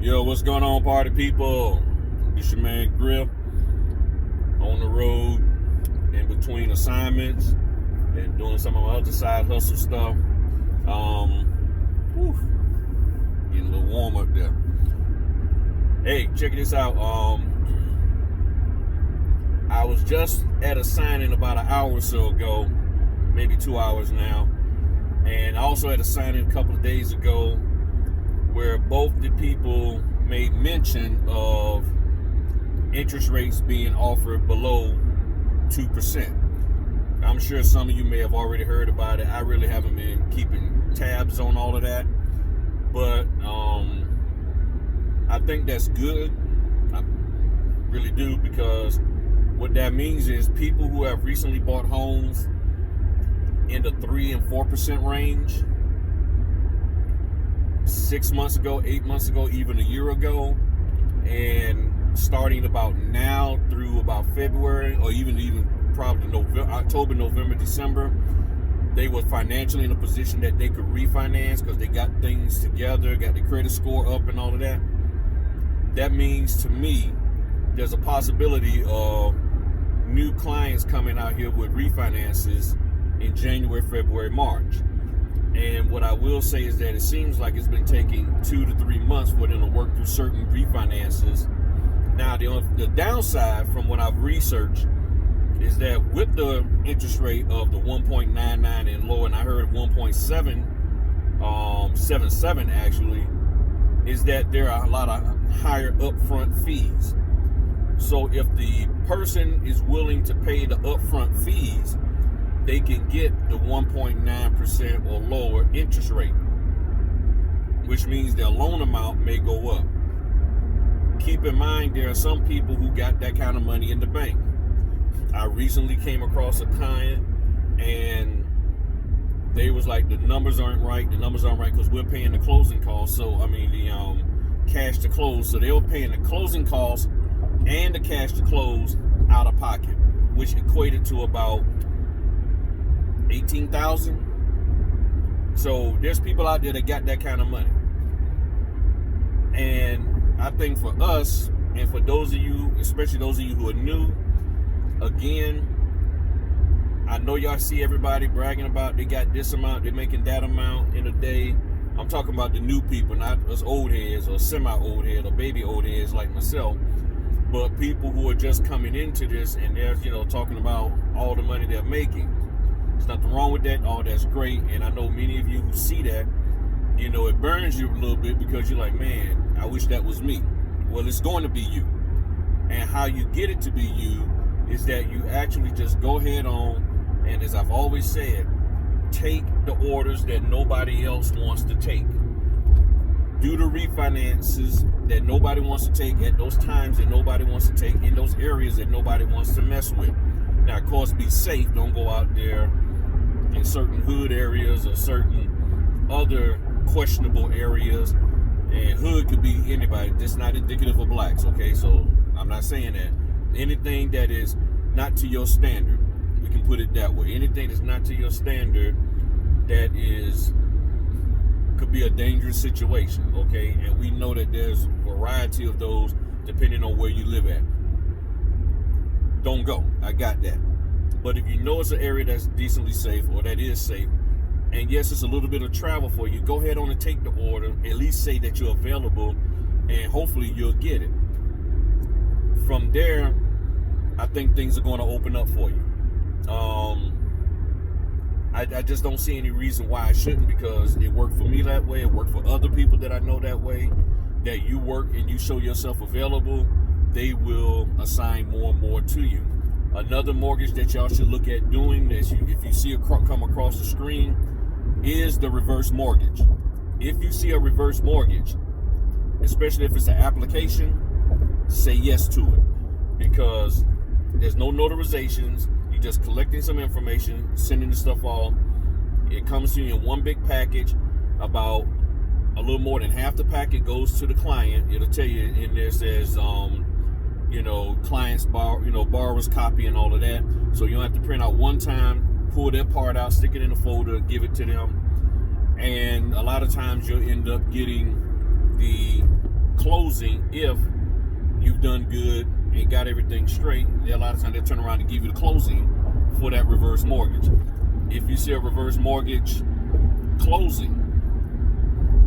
Yo, what's going on, party people? It's your man Griff on the road in between assignments and doing some of my other side hustle stuff. Getting a little warm up there. Hey, check this out. I was just at a signing about an hour or so ago, maybe 2 hours now, and I also had a signing a couple of days ago where both the people made mention of interest rates being offered below 2%. I'm sure some of you may have already heard about it. I really haven't been keeping tabs on all of that, but I think that's good. I really do, because what that means is people who have recently bought homes in the 3 and 4% range 6 months ago, 8 months ago, even a year ago, and starting about now through about February, or even probably October, November, December, they were financially in a position that they could refinance because they got things together, got the credit score up and all of that. That means to me there's a possibility of new clients coming out here with refinances in January, February, March. And what I will say is that it seems like it's been taking 2 to 3 months for them to work through certain refinances. Now, the downside from what I've researched is that with the interest rate of the 1.99 and lower, and I heard 1.77 actually, is that there are a lot of higher upfront fees. So if the person is willing to pay the upfront fees, they can get the 1.9% or lower interest rate, which means their loan amount may go up. Keep in mind, there are some people who got that kind of money in the bank. I recently came across a client, and they was like, the numbers aren't right because we're paying the closing costs. So, I mean, the cash to close. So they were paying the closing costs and the cash to close out of pocket, which equated to about $18,000. So there's people out there that got that kind of money. And I think for us, and for those of you, especially those of you who are new, again, I know y'all see everybody bragging about they got this amount, they're making that amount in a day. I'm talking about the new people, not us old heads or semi-old heads or baby old heads like myself, but people who are just coming into this and they're, talking about all the money they're making. There's nothing wrong with that. All that's great. And I know many of you who see that, it burns you a little bit because you're like, man, I wish that was me. Well, it's going to be you. And how you get it to be you is that you actually just go head on, and as I've always said, take the orders that nobody else wants to take. Do the refinances that nobody wants to take at those times that nobody wants to take in those areas that nobody wants to mess with. Now, of course, be safe. Don't go out there in certain hood areas or certain other questionable areas. And hood could be anybody. That's not indicative of blacks, okay? So I'm not saying that. Anything that is not to your standard, we can put it that way. Anything that's not to your standard that could be a dangerous situation, okay? And we know that there's a variety of those depending on where you live at. Don't go. I got that. But if you know it's an area that's decently safe, or that is safe, and yes, it's a little bit of travel for you, go ahead on and take the order. At least say that you're available, and hopefully you'll get it. From there, I think things are going to open up for you. I just don't see any reason why I shouldn't, because it worked for me that way. It worked for other people that I know that way. That you work and you show yourself available, they will assign more and more to you. Another mortgage that y'all should look at doing, if you see it come across the screen, is the reverse mortgage. If you see a reverse mortgage, especially if it's an application, say yes to it, because there's no notarizations. You're just collecting some information, sending the stuff off. It comes to you in one big package. About a little more than half the packet goes to the client. It'll tell you in there, says client's borrower's copy and all of that. So you don't have to print out one time, pull that part out, stick it in a folder, give it to them. And a lot of times you'll end up getting the closing, if you've done good and got everything straight, a lot of times they'll turn around and give you the closing for that reverse mortgage. If you see a reverse mortgage closing,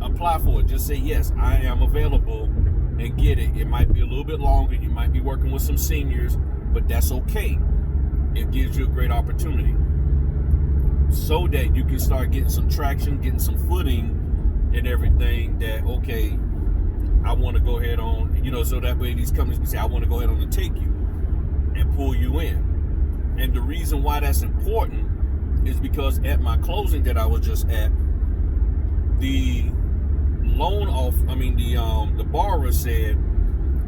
apply for it. Just say, yes, I am available, and get it. It might be a little bit longer. You might be working with some seniors, but that's okay. It gives you a great opportunity so that you can start getting some traction, getting some footing and everything that, okay, I want to go ahead on, so that way these companies can say, I want to go ahead on and take you and pull you in. And the reason why that's important is because at my closing that I was just at, the the borrower said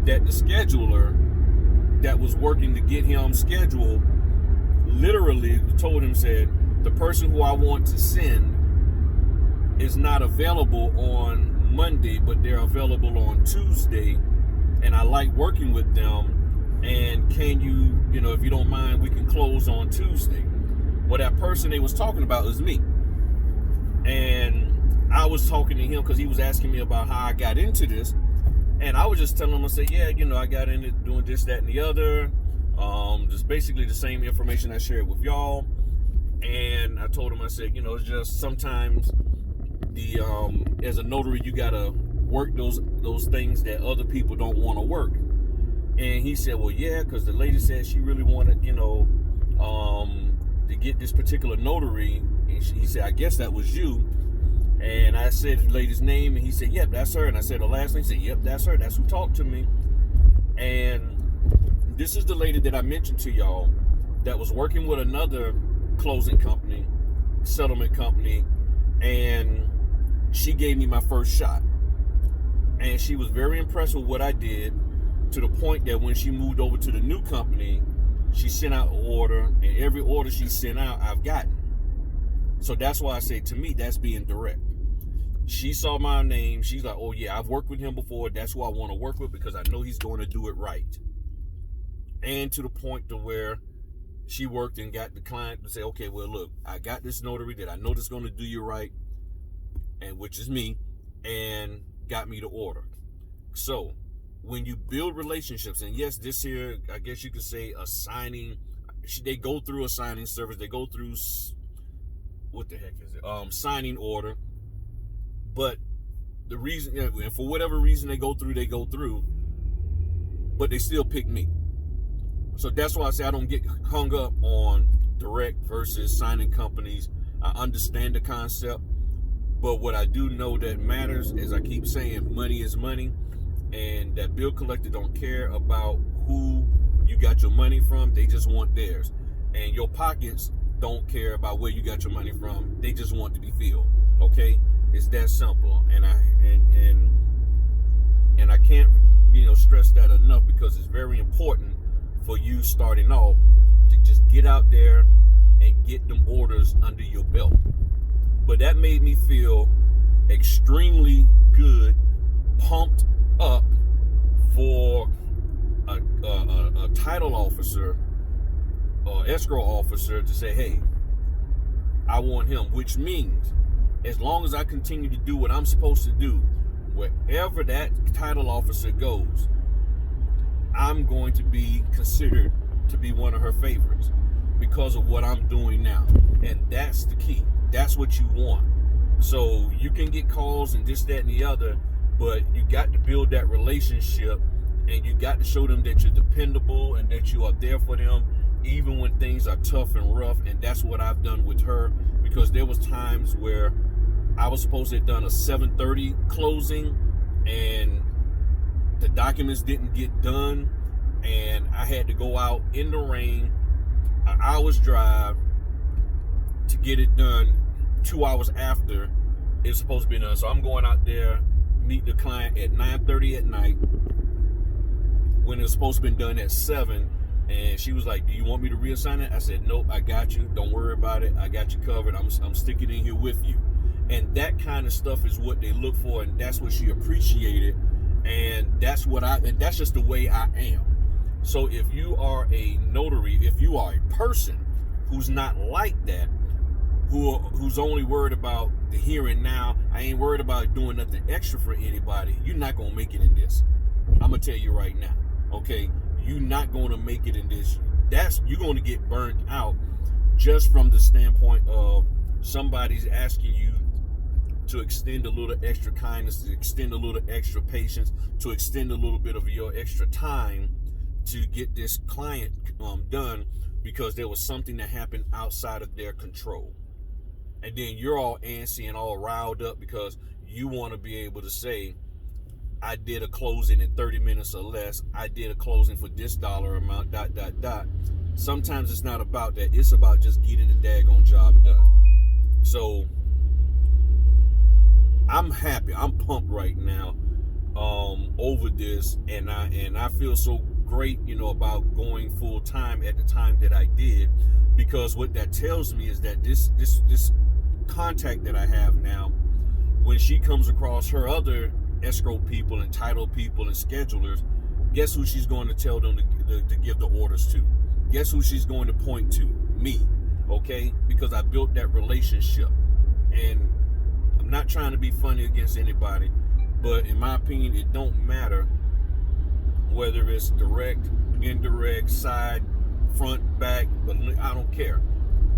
that the scheduler that was working to get him scheduled literally told him, said, the person who I want to send is not available on Monday, but they're available on Tuesday, and I like working with them, and can you, if you don't mind, we can close on Tuesday. Well, that person they was talking about is me. And I was talking to him because he was asking me about how I got into this, and I was just telling him, I said, yeah, I got into doing this, that, and the other, just basically the same information I shared with y'all. And I told him, I said, it's just sometimes as a notary, you gotta work those things that other people don't want to work. And he said, well, yeah, because the lady said she really wanted, to get this particular notary. And he said, I guess that was you. And I said the lady's name, and he said, yep, that's her. And I said the last name. He said, yep, that's her. That's who talked to me. And this is the lady that I mentioned to y'all that was working with another closing company, settlement company, and she gave me my first shot. And she was very impressed with what I did, to the point that when she moved over to the new company, she sent out an order, and every order she sent out, I've gotten. So that's why I say, to me, that's being direct. She saw my name. She's like, oh, yeah, I've worked with him before. That's who I want to work with, because I know he's going to do it right. And to the point to where she worked and got the client to say, okay, well, look, I got this notary that I know that's going to do you right, and which is me, and got me the order. So when you build relationships, and yes, this here, I guess you could say a signing, they go through a signing service, they go through, what the heck is it? Signing order. But the reason, and for whatever reason they go through, but they still pick me. So that's why I say I don't get hung up on direct versus signing companies. I understand the concept, but what I do know that matters is, I keep saying, money is money, and that bill collector don't care about who you got your money from. They just want theirs. And your pockets don't care about where you got your money from. They just want to be filled. Okay? It's that simple. And I can't, stress that enough, because it's very important for you starting off to just get out there and get them orders under your belt. But that made me feel extremely good, pumped up for a title officer or escrow officer to say, hey, I want him, which means as long as I continue to do what I'm supposed to do, wherever that title officer goes, I'm going to be considered to be one of her favorites because of what I'm doing now. And that's the key. That's what you want. So you can get calls and this, that, and the other, but you got to build that relationship, and you got to show them that you're dependable and that you are there for them even when things are tough and rough. And that's what I've done with her, because there was times where I was supposed to have done a 7:30 closing and the documents didn't get done, and I had to go out in the rain, an hour's drive, to get it done 2 hours after it's supposed to be done. So I'm going out there, meet the client at 9:30 at night when it was supposed to be done at 7. And she was like, do you want me to reassign it? I said, nope, I got you. Don't worry about it. I got you covered. I'm sticking in here with you. And that kind of stuff is what they look for, and that's what she appreciated. And that's just the way I am. So if you are a notary, if you are a person who's not like that, who's only worried about the here and now, I ain't worried about doing nothing extra for anybody, you're not gonna make it in this. I'm gonna tell you right now, okay? You're not gonna make it in this. You're gonna get burnt out just from the standpoint of somebody's asking you to extend a little extra kindness, to extend a little extra patience, to extend a little bit of your extra time to get this client done because there was something that happened outside of their control. And then you're all antsy and all riled up because you want to be able to say, I did a closing in 30 minutes or less. I did a closing for this dollar amount, ... Sometimes it's not about that. It's about just getting the daggone job done. So I'm happy. I'm pumped right now over this, and I feel so great, about going full time at the time that I did, because what that tells me is that this contact that I have now, when she comes across her other escrow people and title people and schedulers, guess who she's going to tell them to give the orders to? Guess who she's going to point to? Me. Okay? Because I built that relationship. And I'm not trying to be funny against anybody, but in my opinion, it don't matter whether it's direct, indirect, side, front, back, but I don't care.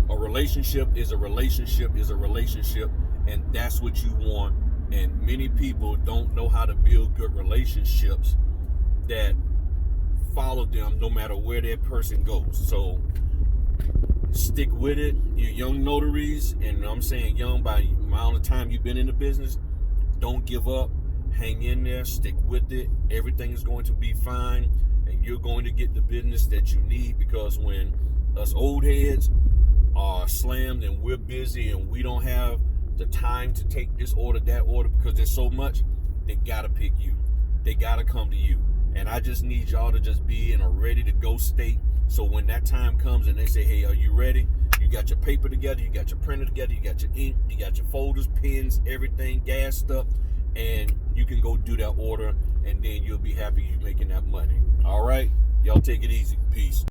A relationship is a relationship is a relationship, and that's what you want. And many people don't know how to build good relationships that follow them no matter where that person goes. So stick with it. You're young notaries, and I'm saying young by the amount of time you've been in the business. Don't give up. Hang in there. Stick with it. Everything is going to be fine, and you're going to get the business that you need, because when us old heads are slammed and we're busy and we don't have the time to take this order, that order, because there's so much, they gotta pick you. They gotta come to you. And I just need y'all to just be in a ready to go state. So when that time comes and they say, hey, are you ready? You got your paper together, you got your printer together, you got your ink, you got your folders, pens, everything gassed up, and you can go do that order, and then you'll be happy you're making that money. All right? Y'all take it easy. Peace.